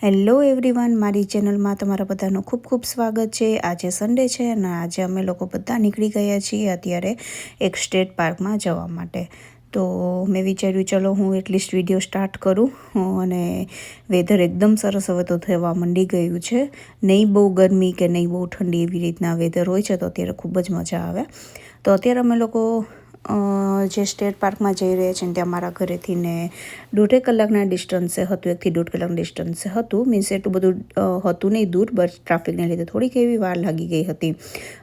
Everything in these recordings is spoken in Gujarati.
હેલો એવરીવન, મારી ચેનલમાં તમારા બધાનું ખૂબ ખૂબ સ્વાગત છે. આજે સન્ડે છે અને આજે અમે લોકો બધા નીકળી ગયા છીએ અત્યારે એક સ્ટેટ પાર્કમાં જવા માટે. તો મેં વિચાર્યું ચલો હું એટલીસ્ટ વિડીયો સ્ટાર્ટ કરું. અને વેધર એકદમ સરસ હવે તો થવા માંડી ગયું છે. નહીં બહુ ગરમી કે નહીં બહુ ઠંડી, એવી રીતના વેધર હોય છે તો અત્યારે ખૂબ જ મજા આવે. તો અત્યારે અમે લોકો જે સ્ટેટ પાર્કમાં જઈ રહ્યા છીએ ત્યાં મારા ઘરેથી ને 1.5 કલાકના ડિસ્ટન્સે હતું, 1 થી 1.5 કલાકના ડિસ્ટન્સે હતું. મીન્સ એટલું બધું હતું નહીં દૂર, બટ ટ્રાફિકને લીધે થોડીક એવી વાર લાગી ગઈ હતી.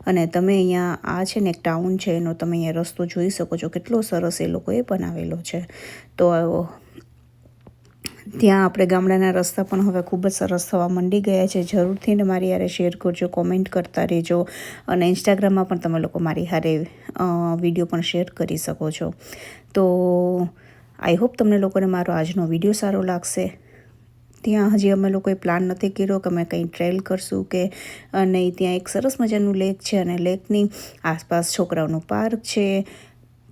અને તમે અહીંયા આ છે ને એક ટાઉન છે, એનો તમે અહીંયા રસ્તો જોઈ શકો છો, કેટલો સરસ એ લોકોએ બનાવેલો છે. તો ત્યાં આપણે ગામડાના રસ્તા પણ હવે ખૂબ જ સરસ થવા માંડી ગયા છે. જરૂરથી ને મારી હારે શેર કરજો, કોમેન્ટ કરતા રહેજો અને ઇન્સ્ટાગ્રામમાં પણ તમે લોકો મારી હારે વિડીયો પણ શેર કરી શકો છો. તો આઈ હોપ તમને લોકોને મારો આજનો વિડીયો સારો લાગશે. ત્યાં હજી અમે લોકોએ પ્લાન નથી કર્યો કે અમે કંઈ ટ્રેલ કરશું કે નહીં. ત્યાં એક સરસ મજાનું લેક છે અને લેકની આસપાસ છોકરાઓનું પાર્ક છે,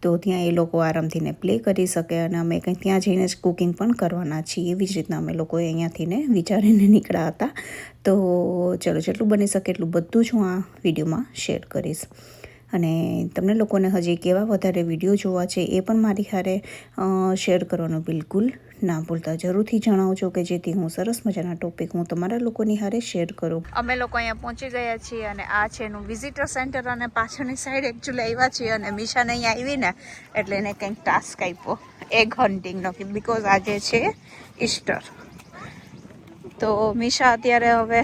તો ત્યાં એ લોકો આરામથી ને પ્લે કરી શકે. અને અમે કંઈ ત્યાં જઈને જ કુકિંગ પણ કરવાના છીએ. એવી જ રીતના અમે લોકોએ અહીંયાથી ને વિચારીને નીકળ્યા હતા. તો ચલો, જેટલું બની શકે એટલું બધું જ હું આ વિડીયોમાં શેર કરીશ. અને તમને લોકોને હજી કેવા વધારે વિડીયો જોવા છે એ પણ મારી હારે શેર કરવાનું બિલકુલ ના ભૂલતા. જરૂરથી જણાવજો કે જેથી હું સરસ મજાના ટોપિક હું તમારા લોકોની હારે શેર કરું. અમે લોકો અહીંયા પહોંચી ગયા છીએ અને આ છે એનું વિઝિટર સેન્ટર. અને પાછળની સાઈડ એકચ્યુઅલી આવ્યા છીએ અને મીશાને અહીંયા આવી ને એટલે એને કંઈક ટાસ્ક આપ્યો એગ હન્ટિંગનો, બિકોઝ આજે છે ઈસ્ટર. તો મીશા અત્યારે હવે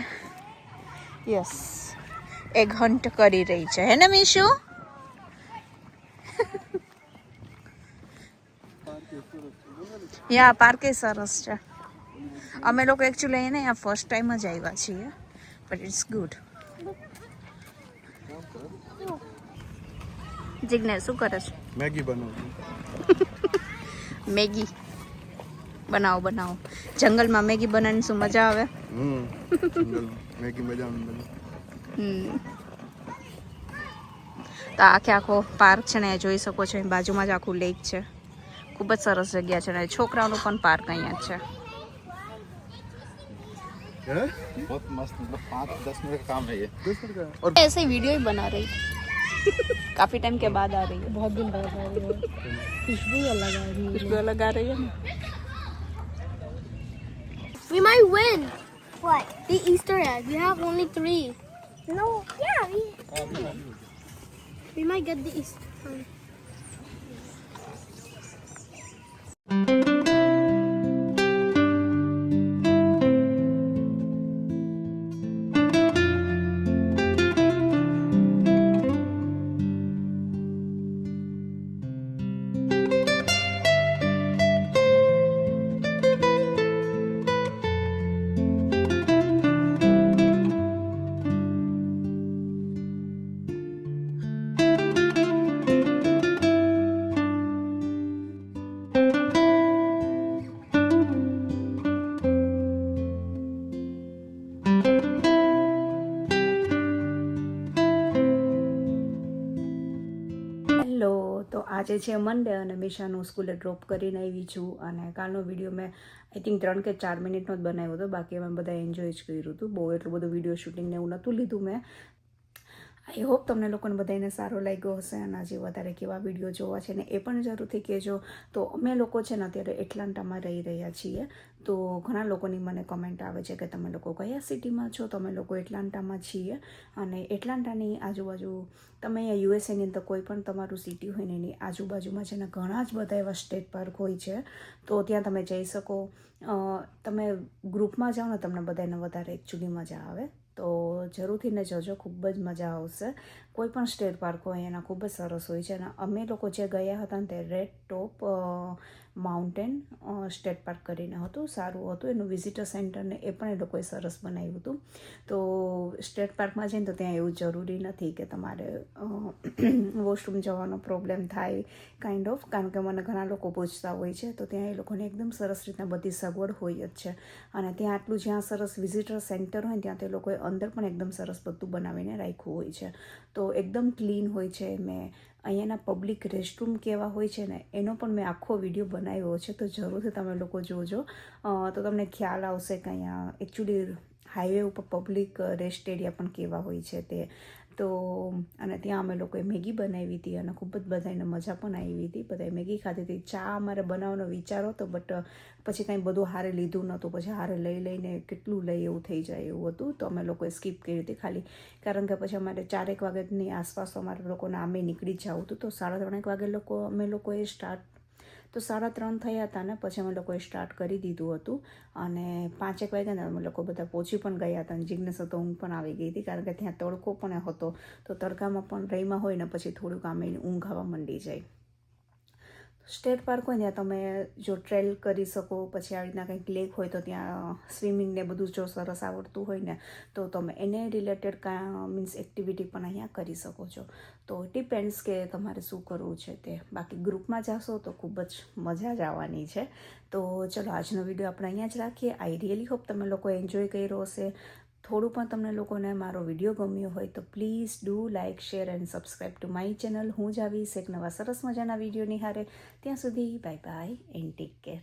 યસ એગ હન્ટ કરી રહી છે, હે ને મીશુ? યા પાર્કે સરસ છે. અમે લોકો એકચ્યુઅલી એને અહીંયા ફર્સ્ટ ટાઈમ જ આવ્યા છીએ, બટ ઇટ્સ ગુડ. જિગ્નેશ શું કરે છે? મેગી બનાવું. મેગી બનાવો. જંગલમાં મેગી બનાવવાની શું મજા આવે? મેગી મજા આવે. તો આખો પાર્ક છે ને જોઈ શકો છો. બાજુમાં જ આખું લેક છે. ખૂબ જ સરસ જગ્યા છે ને છોકરાઓનું પણ પાર્ક અહીંયા છે. बहुत मस्त, मतलब 5-10 मिनट का काम है ये. और ऐसे वीडियो ही बना रही काफी टाइम के बाद आ रही है. बहुत दिन बाद आ रही है. खुशबू अलग आ रही है. खुशबू अलग आ रही है ना. We might win. What? The Easter egg. We have only 3. No. Yeah. We might get the Easter egg. તો આજે છે મંડે અને મીશાનું સ્કૂલે ડ્રોપ કરીને આવી છું. અને કાલનો વિડીયો મેં આઈ થિંક 3 કે 4 મિનિટનો જ બનાવ્યો હતો. બાકી અમે બધા એન્જોય જ કર્યું હતું. બહુ એટલું બધું વિડીયો શૂટિંગને એવું નહોતું લીધું મેં. આઈ હોપ તમને લોકોને બધાને સારો લાગ્યો હશે અને હજી વધારે કેવા વિડીયો જોવા છે ને એ પણ જરૂરથી કહેજો. તો અમે લોકો છે ને અત્યારે એટલાન્ટામાં રહી રહ્યા છીએ. તો ઘણા લોકોની મને કમેન્ટ આવે છે કે તમે લોકો કયા સિટીમાં છો? તો અમે લોકો એટલાન્ટામાં છીએ. અને એટલાન્ટાની આજુબાજુ તમે અહીંયા યુએસએની અંદર કોઈ પણ તમારું સિટી હોય ને એની આજુબાજુમાં છે ને ઘણા જ બધા એવા સ્ટેટ પાર્ક હોય છે. તો ત્યાં તમે જઈ શકો. તમે ગ્રુપમાં જાઓ ને તમને બધાને વધારે એકચ્યુઅલી મજા આવે. તો જરૂરથી ને જજો, ખૂબ જ મજા આવશે. કોઈ પણ સ્ટેટ પાર્ક હોય એના ખૂબ જ સરસ હોય છે. અને અમે લોકો જે ગયા હતા ને તે રેડ ટોપ માઉન્ટેન સ્ટેટ પાર્ક કરીને હતું. સારું હતું. એનું વિઝિટર સેન્ટરને એ પણ એ લોકોએ સરસ બનાવ્યું હતું. તો સ્ટેટ પાર્કમાં જઈને તો ત્યાં એવું જરૂરી નથી કે તમારે વોશરૂમ જવાનો પ્રોબ્લેમ થાય કાઇન્ડ ઓફ. કારણ કે મને ઘણા લોકો પૂછતા હોય છે. તો ત્યાં એ લોકોને એકદમ સરસ રીતના બધી સગવડ હોય જ છે. અને ત્યાં આટલું જ્યાં સરસ વિઝિટર સેન્ટર હોય ત્યાં તે લોકોએ અંદર પણ એકદમ સરસ બધું બનાવીને રાખ્યું હોય છે. તો એકદમ ક્લીન હોય છે. મેં અહીંયાના પબ્લિક રેસ્ટરૂમ કેવા હોય છે ને એનો પણ મેં આખો વિડીયો બનાવ્યો છે, તો જરૂરથી તમે લોકો જોજો, તો તમને ખ્યાલ આવશે કે અહીંયા એકચ્યુઅલી હાઈવે ઉપર પબ્લિક રેસ્ટ એરિયા પણ કેવા હોય છે તે. તો અને ત્યાં અમે લોકોએ મેગી બનાવી હતી અને ખૂબ જ બધાને મજા પણ આવી હતી, બધાએ મેગી ખાધી હતી. ચા અમારે બનાવવાનો વિચાર હતો, બટ પછી કાંઈ બધું હારે લીધું નહોતું, પછી હારે લઈને કેટલું લઈ એવું થઈ જાય એવું હતું, તો અમે લોકોએ સ્કીપ કરી હતી ખાલી, કારણ કે પછી અમારે 4 વાગ્યાની આસપાસ અમારે લોકોને આમે નીકળી જ જવું હતું. તો 3:30 વાગે અમે લોકોએ સ્ટાર્ટ, તો 3:30 થયા હતા ને પછી અમે લોકોએ સ્ટાર્ટ કરી દીધું હતું, અને 5 વાગ્યા ને અમે લોકો બધા પહોંચી પણ ગયા હતા. અને જિજ્ઞેસ હતો, હું પણ આવી ગઈ હતી, કારણ કે ત્યાં તડકો પણ હતો, તો તડકામાં પણ રહીમાં હોય ને પછી થોડુંક આમે ઊંઘ આવવા માંડી જાય. સ્ટેટ પાર્ક હોય ત્યાં તમે જો ટ્રેલ કરી શકો, પછી આવી રીતના કંઈક લેક હોય તો ત્યાં સ્વિમિંગ ને બધું જો સરસ આવડતું હોય ને તો તમે એને રિલેટેડ મીન્સ એક્ટિવિટી પણ અહીંયા કરી શકો છો. તો ડિપેન્ડ્સ કે તમારે શું કરવું છે તે. બાકી ગ્રુપમાં જશો તો ખૂબ જ મજા જ આવવાની છે. તો ચલો આજનો વિડીયો આપણે અહીંયા જ રાખીએ. આઈ રિયલી હોપ તમે લોકો એન્જોય કર્યો હશે. થોડું પણ તમને લોકોને મારો વિડીયો ગમ્યો હોય તો please do like, share and subscribe to my channel. હું જ આવીશ એક નવા સરસ મજાના વિડીયોની હારે. ત્યાં સુધી bye bye and take care.